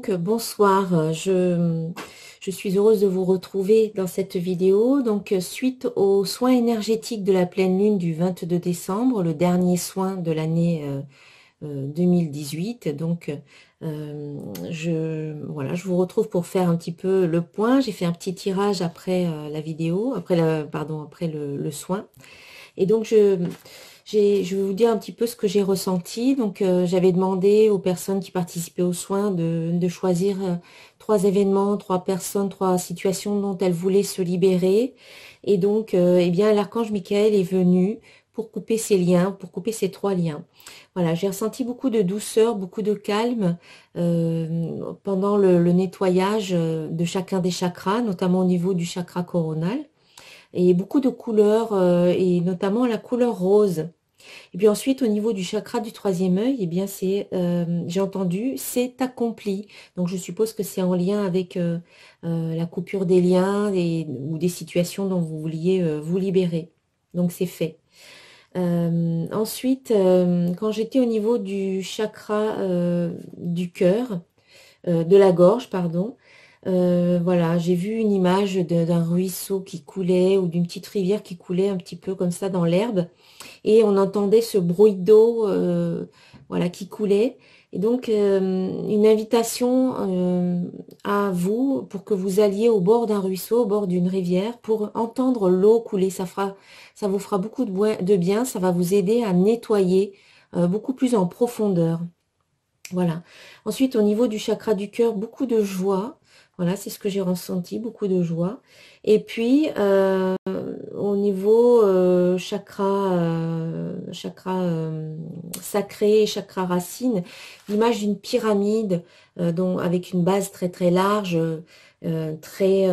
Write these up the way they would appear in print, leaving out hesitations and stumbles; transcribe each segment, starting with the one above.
Donc, bonsoir, je suis heureuse de vous retrouver dans cette vidéo. Donc, suite aux soins énergétiques de la pleine lune du 22 décembre, le dernier soin de l'année 2018. Donc, voilà, je vous retrouve pour faire un petit peu le point. J'ai fait un petit tirage après la vidéo, après le soin. Et donc, je vais vous dire un petit peu ce que j'ai ressenti. Donc, j'avais demandé aux personnes qui participaient aux soins de choisir 3 événements, 3 personnes, 3 situations dont elles voulaient se libérer. Et donc, eh bien, l'archange Michael est venu pour couper ces liens, pour couper ces 3 liens. Voilà, j'ai ressenti beaucoup de douceur, beaucoup de calme pendant le nettoyage de chacun des chakras, notamment au niveau du chakra coronal, et beaucoup de couleurs, et notamment la couleur rose. Et puis ensuite, au niveau du chakra du 3e œil, eh bien, j'ai entendu, c'est accompli. Donc, je suppose que c'est en lien avec la coupure des liens ou des situations dont vous vouliez vous libérer. Donc, c'est fait. Ensuite, quand j'étais au niveau du chakra du cœur, de la gorge, pardon, voilà, j'ai vu une image d'un ruisseau qui coulait ou d'une petite rivière qui coulait un petit peu comme ça dans l'herbe. Et on entendait ce bruit d'eau voilà, qui coulait. Et donc, une invitation à vous pour que vous alliez au bord d'un ruisseau, au bord d'une rivière, pour entendre l'eau couler. Ça vous fera beaucoup de bien, ça va vous aider à nettoyer beaucoup plus en profondeur. Voilà. Ensuite, au niveau du chakra du cœur, beaucoup de joie. Voilà, c'est ce que j'ai ressenti, beaucoup de joie. Et puis, au niveau chakra sacré, chakra racine, l'image d'une pyramide avec une base très très large, très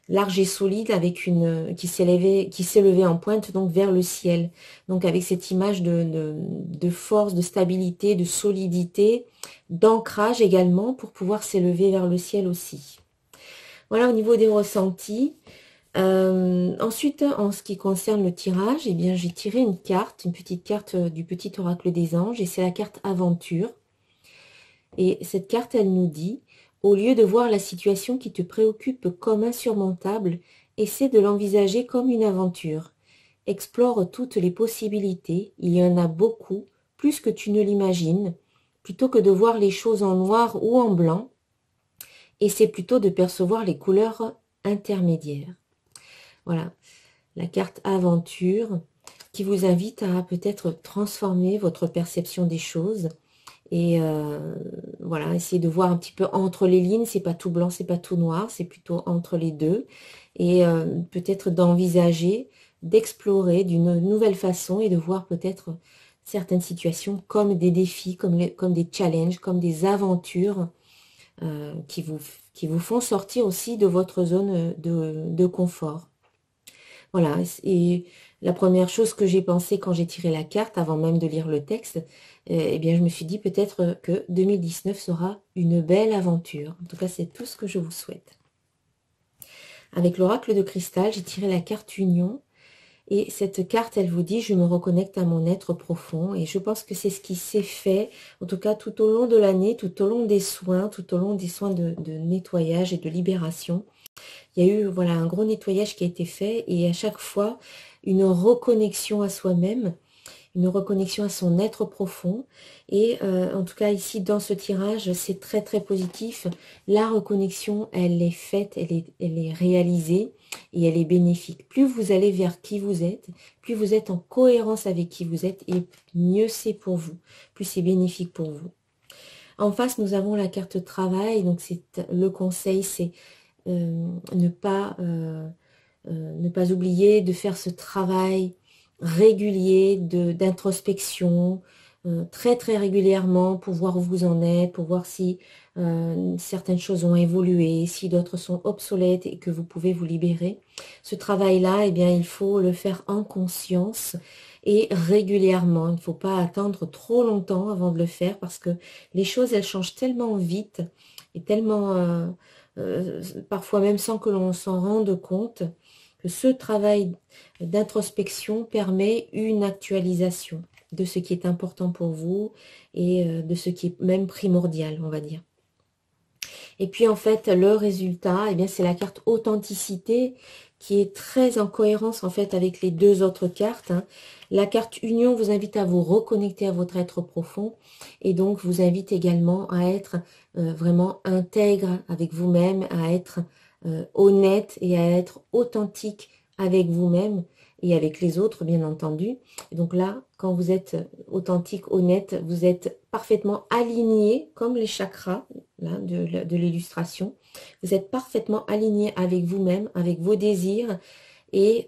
large et solide, avec qui s'élevait en pointe donc vers le ciel. Donc avec cette image de force, de stabilité, de solidité, d'ancrage également pour pouvoir s'élever vers le ciel aussi. Voilà au niveau des ressentis. Ensuite, en ce qui concerne le tirage, eh bien, j'ai tiré une carte, une petite carte du petit oracle des anges, et c'est la carte aventure. Et cette carte, elle nous dit, au lieu de voir la situation qui te préoccupe comme insurmontable, essaie de l'envisager comme une aventure. Explore toutes les possibilités, il y en a beaucoup, plus que tu ne l'imagines. Plutôt que de voir les choses en noir ou en blanc, essaie plutôt de percevoir les couleurs intermédiaires. Voilà, la carte aventure qui vous invite à peut-être transformer votre perception des choses et voilà, essayer de voir un petit peu entre les lignes. C'est pas tout blanc, c'est pas tout noir, c'est plutôt entre les deux, et peut-être d'envisager, d'explorer d'une nouvelle façon et de voir peut-être certaines situations comme des défis, comme des challenges, comme des aventures qui vous font sortir aussi de votre zone de confort. Voilà, et la première chose que j'ai pensé quand j'ai tiré la carte, avant même de lire le texte, eh bien, je me suis dit peut-être que 2019 sera une belle aventure. En tout cas, c'est tout ce que je vous souhaite. Avec l'oracle de cristal, j'ai tiré la carte Union. Et cette carte, elle vous dit, je me reconnecte à mon être profond. Et je pense que c'est ce qui s'est fait, en tout cas tout au long de l'année, tout au long des soins, de nettoyage et de libération. Il y a eu voilà, un gros nettoyage qui a été fait, et à chaque fois, une reconnexion à soi-même, une reconnexion à son être profond. Et en tout cas ici dans ce tirage, c'est très très positif. La reconnexion, elle est faite, elle est réalisée, et elle est bénéfique. Plus vous allez vers qui vous êtes, plus vous êtes en cohérence avec qui vous êtes, et mieux c'est pour vous, plus c'est bénéfique pour vous. En face, nous avons la carte travail. Donc c'est le conseil, c'est ne pas oublier de faire ce travail régulier d'introspection, très très régulièrement, pour voir où vous en êtes, pour voir si certaines choses ont évolué, si d'autres sont obsolètes et que vous pouvez vous libérer. Ce travail-là, eh bien, il faut le faire en conscience et régulièrement. Il ne faut pas attendre trop longtemps avant de le faire, parce que les choses, elles changent tellement vite et tellement parfois même sans que l'on s'en rende compte, que ce travail d'introspection permet une actualisation de ce qui est important pour vous, et de ce qui est même primordial, on va dire. Et puis en fait, le résultat, eh bien, c'est la carte authenticité qui est très en cohérence en fait avec les deux autres cartes, hein. La carte union vous invite à vous reconnecter à votre être profond et donc vous invite également à être vraiment intègre avec vous-même, à être honnête et à être authentique avec vous-même et avec les autres, bien entendu. Et donc là, quand vous êtes authentique, honnête, vous êtes parfaitement aligné, comme les chakras là, de l'illustration. Vous êtes parfaitement aligné avec vous-même, avec vos désirs et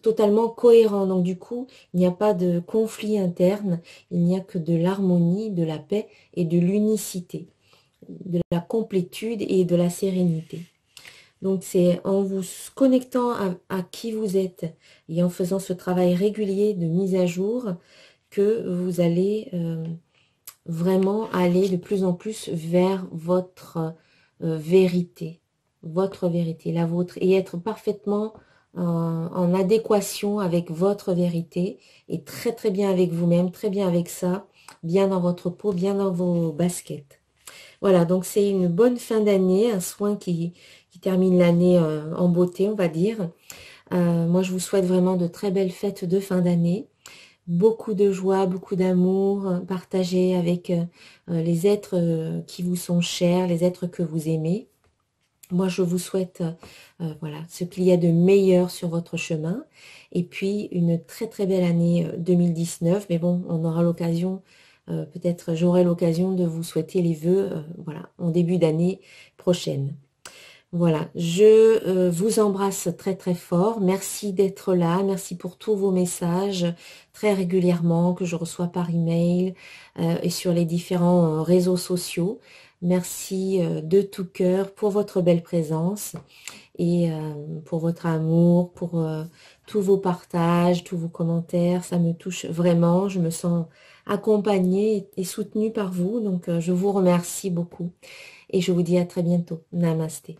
totalement cohérent. Donc du coup, il n'y a pas de conflit interne, il n'y a que de l'harmonie, de la paix et de l'unicité, de la complétude et de la sérénité. Donc c'est en vous connectant à qui vous êtes et en faisant ce travail régulier de mise à jour que vous allez vraiment aller de plus en plus vers votre vérité, la vôtre, et être parfaitement en adéquation avec votre vérité et très très bien avec vous-même, très bien avec ça, bien dans votre peau, bien dans vos baskets. Voilà, donc c'est une bonne fin d'année, un soin qui termine l'année en beauté, on va dire. Moi, je vous souhaite vraiment de très belles fêtes de fin d'année. Beaucoup de joie, beaucoup d'amour partagé avec les êtres qui vous sont chers, les êtres que vous aimez. Moi, je vous souhaite voilà, ce qu'il y a de meilleur sur votre chemin. Et puis, une très très belle année 2019. Mais bon, on aura l'occasion, peut-être j'aurai l'occasion de vous souhaiter les vœux voilà, en début d'année prochaine. Voilà, je vous embrasse très très fort. Merci d'être là. Merci pour tous vos messages très régulièrement que je reçois par email et sur les différents réseaux sociaux. Merci de tout cœur pour votre belle présence et pour votre amour, pour tous vos partages, tous vos commentaires. Ça me touche vraiment. Je me sens accompagnée et soutenue par vous. Donc je vous remercie beaucoup et je vous dis à très bientôt. Namasté.